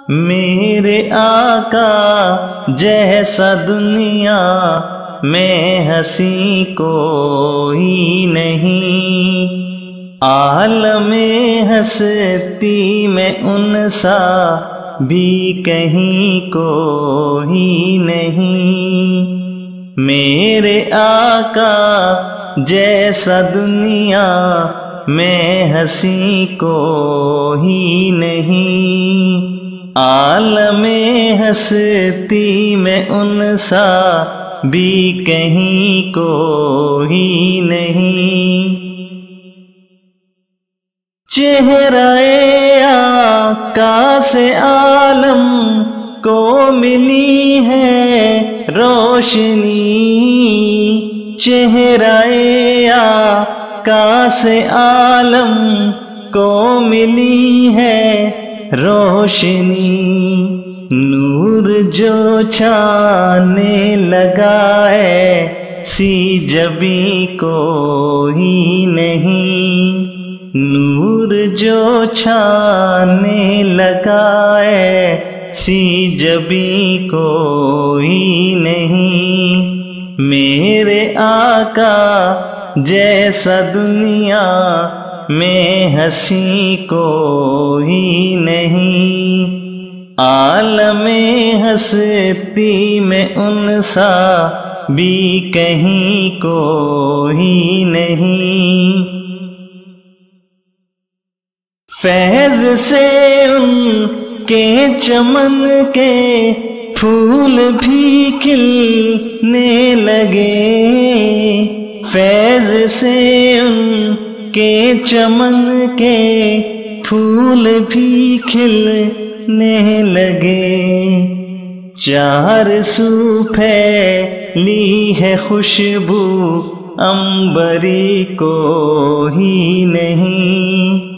میرے آقا جیسا دنیا میں ہنسی کوئی نہیں، عالم ہستی میں ان سا بھی کہیں کوئی نہیں۔ میرے آقا جیسا دنیا میں ہنسی کوئی نہیں، عالم ہستی میں ان سا بھی کہیں کوئی نہیں۔ چہرہ آقا سے عالم کو ملی ہے روشنی، چہرہ آقا سے عالم کو ملی ہے روشنی، نور جو چھانے لگا ہے سی جبھی کوئی نہیں، نور جو چھانے لگا ہے سی جبھی کوئی نہیں۔ میرے آقا جیسا دنیا میں ہنسی کوئی نہیں، عالم ہستی میں ان سا بھی کہیں کوئی نہیں۔ فیض سے ان کے چمن کے پھول بھی کھلنے لگے، فیض سے ان کے چمن کے پھول بھی کھلنے لگے، چار سو پھیلی ہے خوشبو عنبری کوئی نہیں،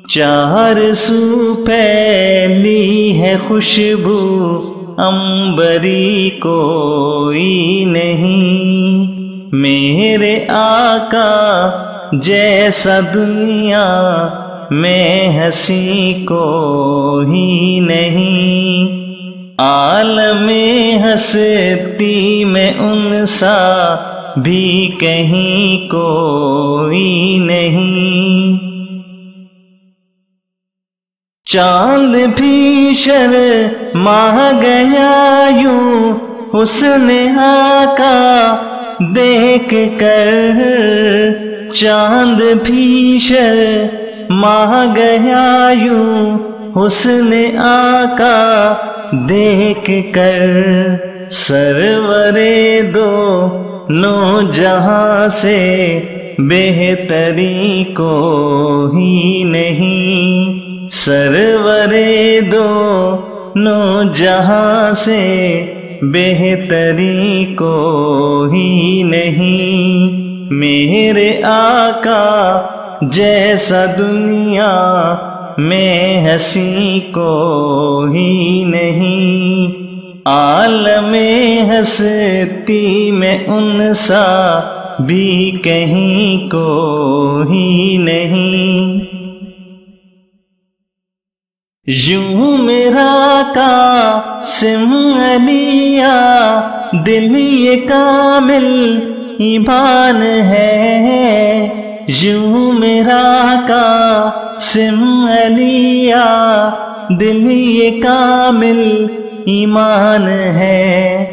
چار سو پھیلی ہے خوشبو عنبری کوئی نہیں۔ میرے آقا جیسا دنیا میں ہنسی کوئی نہیں، عالم ہستی میں ان سا بھی کہیں کوئی نہیں۔ چاند بھی شرما گیا یوں حسن آقا دیکھ کر، چاند بھی شرما گیا یوں حسن آقا دیکھ کر، سرور دونوں جہاں سے بہتری کوئی نہیں، سرور دونوں جہاں سے بہتری کوئی نہیں۔ میرے آقا جیسا دنیا میں ہنسی کوئی نہیں، عالم ہستی میں ان سا بھی کہیں کوئی نہیں۔ یوں میرا قاسم علیہ دل یہ کامل ایمان ہے، یوں میرا قاسم علیہ دل یہ کامل ایمان ہے،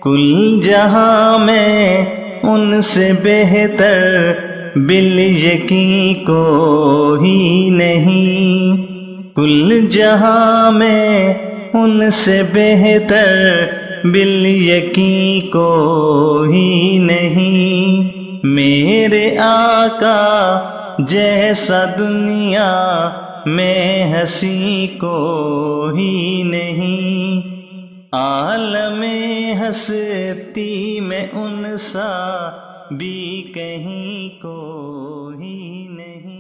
کل جہاں میں ان سے بہتر بالیقین کوئی نہیں، کل جہاں میں ان سے بہتر بالیقین کوئی نہیں۔ میرے آقا جیسا دنیا میں ہنسی کوئی نہیں، عالم ہستی میں ان سا بھی کہیں کوئی نہیں۔